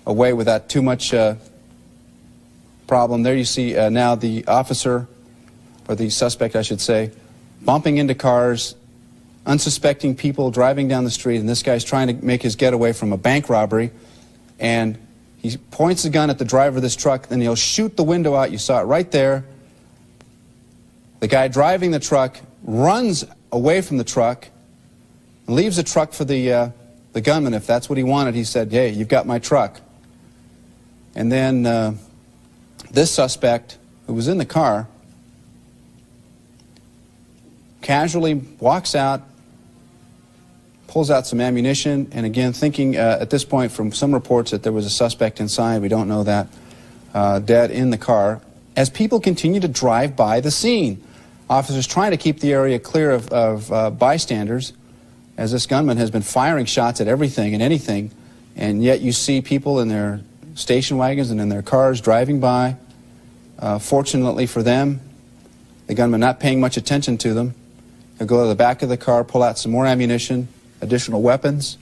away without too much problem. There you see now the officer, or the suspect I should say, bumping into cars, unsuspecting people driving down the street, and this guy's trying to make his getaway from a bank robbery, and he points the gun at the driver of this truck, then he'll shoot the window out. You saw it right there. The guy driving the truck runs away from the truck and leaves the truck for the gunman. If that's what he wanted, he said, "Hey, you've got my truck." And then this suspect, who was in the car, casually walks out, pulls out some ammunition, and again, thinking at this point from some reports that there was a suspect inside, we don't know that, dead in the car, as people continue to drive by the scene. Officers trying to keep the area clear of bystanders, as this gunman has been firing shots at everything and anything, and yet you see people in their station wagons and in their cars driving by. Fortunately for them, the gunman not paying much attention to them. He'll go to the back of the car, pull out some more ammunition, additional weapons,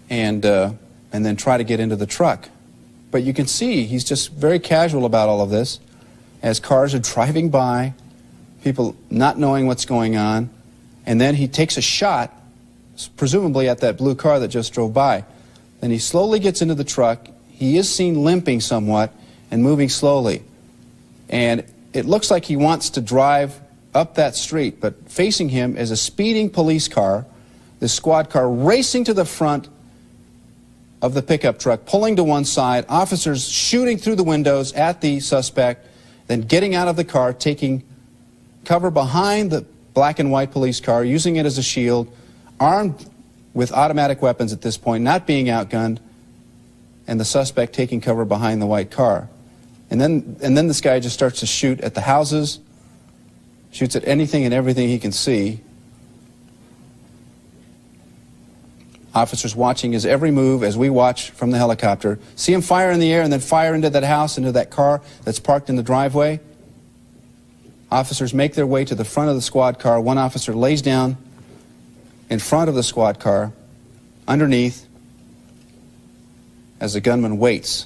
and then try to get into the truck. But you can see he's just very casual about all of this, as cars are driving by, people not knowing what's going on, and then he takes a shot, presumably at that blue car that just drove by. Then he slowly gets into the truck. He is seen limping somewhat and moving slowly. And it looks like he wants to drive up that street, but facing him is a speeding police car, the squad car racing to the front of the pickup truck, pulling to one side, officers shooting through the windows at the suspect, then getting out of the car, taking cover behind the black and white police car, using it as a shield, armed with automatic weapons at this point, not being outgunned, and the suspect taking cover behind the white car. And then this guy just starts to shoot at the houses, shoots at anything and everything he can see. Officers watching his every move as we watch from the helicopter. See him fire in the air and then fire into that house, into that car that's parked in the driveway. Officers make their way to the front of the squad car. One officer lays down in front of the squad car, underneath, as the gunman waits.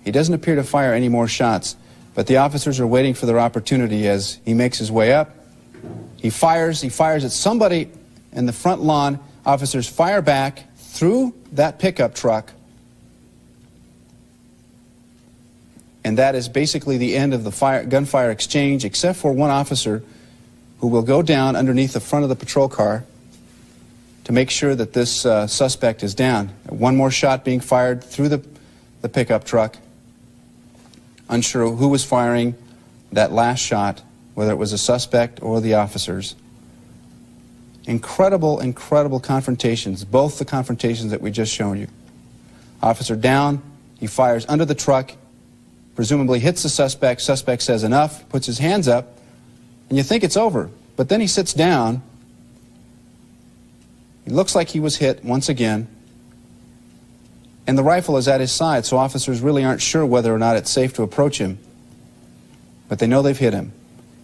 He doesn't appear to fire any more shots, but the officers are waiting for their opportunity as he makes his way up. He fires at somebody in the front lawn. Officers fire back through that pickup truck, and that is basically the end of the gunfire exchange, except for one officer who will go down underneath the front of the patrol car to make sure that this suspect is down. One more shot being fired through the pickup truck. Unsure who was firing that last shot, whether it was a suspect or the officers. Incredible, incredible confrontations, both the confrontations that we just shown you. Officer down, he fires under the truck, presumably hits the suspect. Suspect says enough, puts his hands up, and you think it's over. But then he sits down. He looks like he was hit once again. And the rifle is at his side, so officers really aren't sure whether or not it's safe to approach him. But they know they've hit him.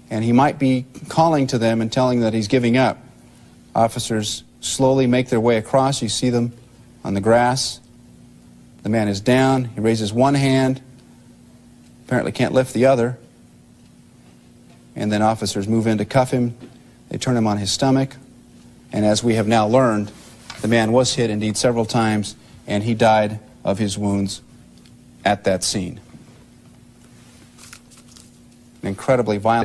And he might be calling to them and telling that he's giving up. Officers slowly make their way across. You see them on the grass. The man is down. He raises one hand. Apparently can't lift the other. And then officers move in to cuff him. They turn him on his stomach. And as we have now learned, the man was hit indeed several times, and he died of his wounds at that scene. Incredibly violent.